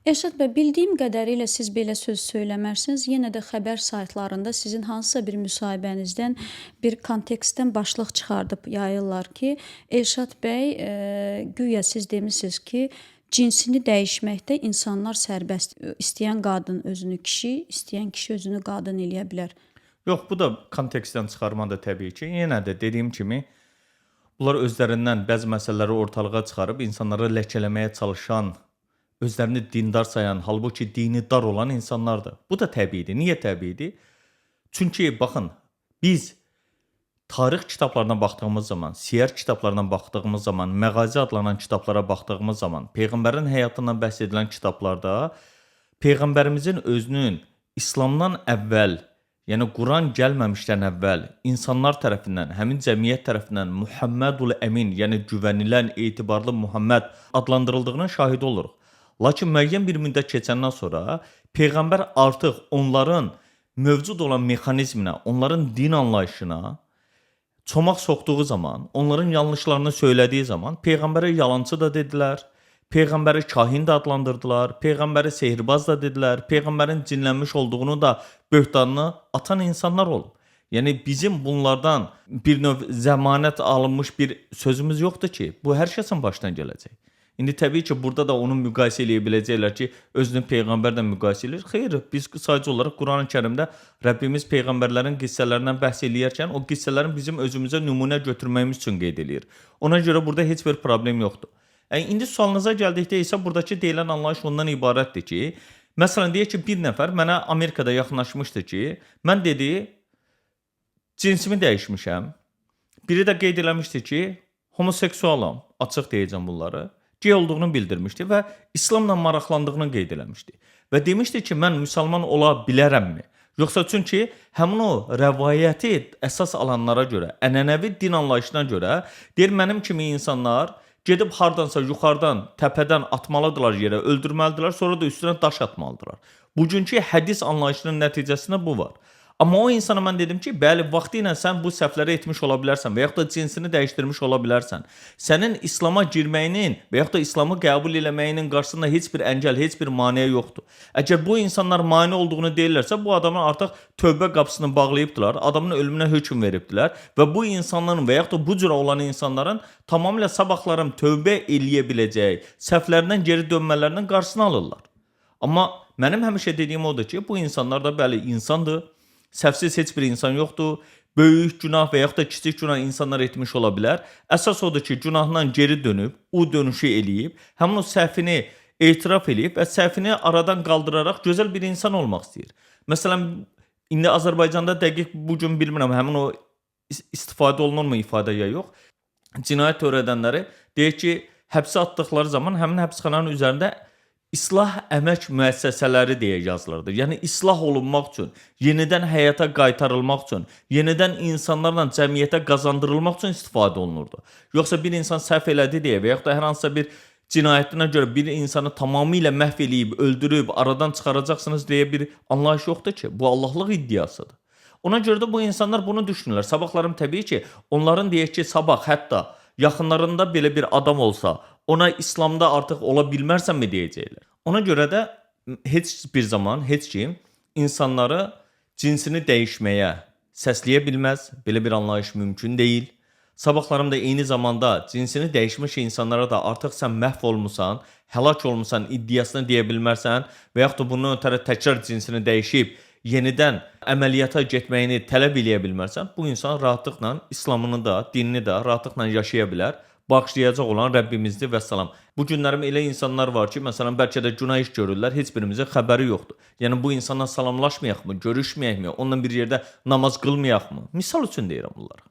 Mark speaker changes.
Speaker 1: Elşad bəy, bildiyim qədərilə siz belə söz söyləmərsiniz. Yenə də xəbər saytlarında sizin hansısa bir müsahibənizdən bir kontekstdən başlıq çıxardıb yayırlar ki, Elşad bəy, güya siz demisiniz ki, cinsini dəyişməkdə insanlar sərbəst. İstəyən qadın özünü kişi, istəyən kişi özünü qadın eləyə bilər.
Speaker 2: Yox, bu da kontekstdən çıxarma da təbii ki. Yenə də dediyim kimi, bunlar özlərindən bəzi məsələləri ortalığa çıxarıb insanları ləkələməyə çalışan, özlərini dindar sayan, halbuki dini dar olan insanlardır. Bu da təbiidir. Niyə təbiidir? Çünki baxın, biz tarix kitablarına baxdığımız zaman, siyər kitablarına baxdığımız zaman, Məğazi adlanan kitablara baxdığımız zaman, Peyğəmbərin həyatından bəhs edilən kitablarda Peyğəmbərimizin özünün İslamdan əvvəl, yəni Quran gəlməmişdən əvvəl insanlar tərəfindən, həmin cəmiyyət tərəfindən Muhammedul Əmin, yəni güvənilən, etibarlı Muhammed adlandırıldığına şahid oluruq. Lakin müəyyən bir müddət keçəndən sonra Peyğəmbər artıq onların mövcud olan mexanizminə, onların din anlayışına çomaq soxduğu zaman, onların yanlışlarını söylədiyi zaman Peyğəmbərə yalancı da dedilər, Peyğəmbəri kahin də adlandırdılar, Peyğəmbəri sehirbaz da dedilər, Peyğəmbərin cinlənmiş olduğunu da böhtanını atan insanlar olub. Yəni bizim bunlardan bir növ zəmanət alınmış bir sözümüz yoxdur ki, bu hər kəsin başdan gələcək. İndi təbii ki, burada da onu müqayisə eləyə biləcəklər ki, özünü Peyğəmbərlə müqayisə edir. Xeyr, biz sadəcə olaraq Quran-ı Kərimdə Rəbbimiz Peyğəmbərlərin qissələrindən bəhs eləyərkən o qissələrin bizim özümüzə nümunə götürməyimiz üçün qeyd eləyir. Ona görə burada heç bir problem yoxdur. İndi sualınıza gəldikdə isə buradakı deyilən anlayış ondan ibarətdir ki, məsələn, deyək ki, bir nəfər mənə Amerikada yaxınlaşmışdı ki, mən dedi, cinsimi dəyişmişəm. Biri də qeyd eləmişdi ki, homoseksualam, açıq deyəcəm bunları. Gey olduğunu bildirmişdi və İslamla maraqlandığını qeyd eləmişdi. Və demişdi ki, mən müsəlman ola bilərəmmi? Yoxsa çünki həmin o rəvayəti əsas alanlara görə, ənənəvi din anlayışına görə, deyir, mənim kimi insanlar gedib hardansa yuxarıdan, təpədən atmalıdırlar yerə, öldürməlidirlər, sonra da üstünə daş atmalıdırlar. Bugünkü hədis anlayışının nəticəsində bu var. Amma o insana mən dedim ki, bəli, vaxtı ilə sən bu səhvləri etmiş ola bilərsən və yaxud da cinsini dəyişdirmiş ola bilərsən. Sənin İslama girməyinin və yaxud da İslamı qəbul eləməyinin qarşısında heç bir əngəl, heç bir maneə yoxdur. Əgər bu insanlar mane olduğunu deyirlərsə, bu adamın artıq tövbə qapısını bağlayıbdılar, adamın ölümünə hökm veribdilər və bu insanların və yaxud da bu cür olan insanların tamamilə sabahlarım tövbə eləyə biləcək, səhvlərindən geri dönmələrinin qarşısını alırlar. Amma mənim həmişə dediyim odur ki, bu insanlar da bəli insandır. Səhvsiz heç bir insan yoxdur. Böyük günah və yaxud da kiçik günah insanlar etmiş ola bilər. Əsas odur ki, günahdan geri dönüb, o dönüşü eləyib, həmin o səhvini etiraf eləyib və səhvini aradan qaldıraraq gözəl bir insan olmaq istəyir. Məsələn, indi Azərbaycanda dəqiq bugün bilmirəm, həmin o istifadə olunurmu ifadəyə yox. Cinayət törədənləri deyək ki, həbsə atdıqları zaman həmin həbsxananın üzərində İslah əmək müəssisələri deyə yazılırdı. Yəni, islah olunmaq üçün, yenidən həyata qaytarılmaq üçün, yenidən insanlarla cəmiyyətə qazandırılmaq üçün istifadə olunurdu. Yoxsa bir insan səhv elədi deyə və yaxud da hər hansısa bir cinayətinə görə bir insanı tamamilə məhv eləyib, öldürüb, aradan çıxaracaqsınız deyə bir anlayış yoxdur ki, bu Allahlıq iddiasıdır. Ona görə də bu insanlar bunu düşünürlər. Sabahlarım təbii ki, onların deyək ki, sabah hətta yaxınlarında belə bir adam olsa, ona İslamda artıq ola bilmərsənmi deyəcəklər. Ona görə də heç bir zaman heç kim insanları cinsini dəyişməyə səsləyə bilməz. Belə bir anlayış mümkün deyil. Sabahlarım da eyni zamanda cinsini dəyişmiş insanlara da artıq sən məhv olmusan, həlak olmusan iddiasını deyə bilmərsən və yaxud da bundan ötəri təkrar cinsini dəyişib yenidən əməliyyata getməyini tələb eləyə bilmərsən, bu insan rahatlıqla İslamını da, dinini də rahatlıqla yaşaya bilər. Bağışlayacaq olan Rəbbimizdir və salam. Bu günlərim elə insanlar var ki, məsələn, bəlkə də günah iş görürlər, heç birimizin xəbəri yoxdur. Yəni, bu insanla salamlaşmayaq mı, görüşməyək mi, onunla bir yerdə namaz qılmayaq mı? Misal üçün deyirəm bunları.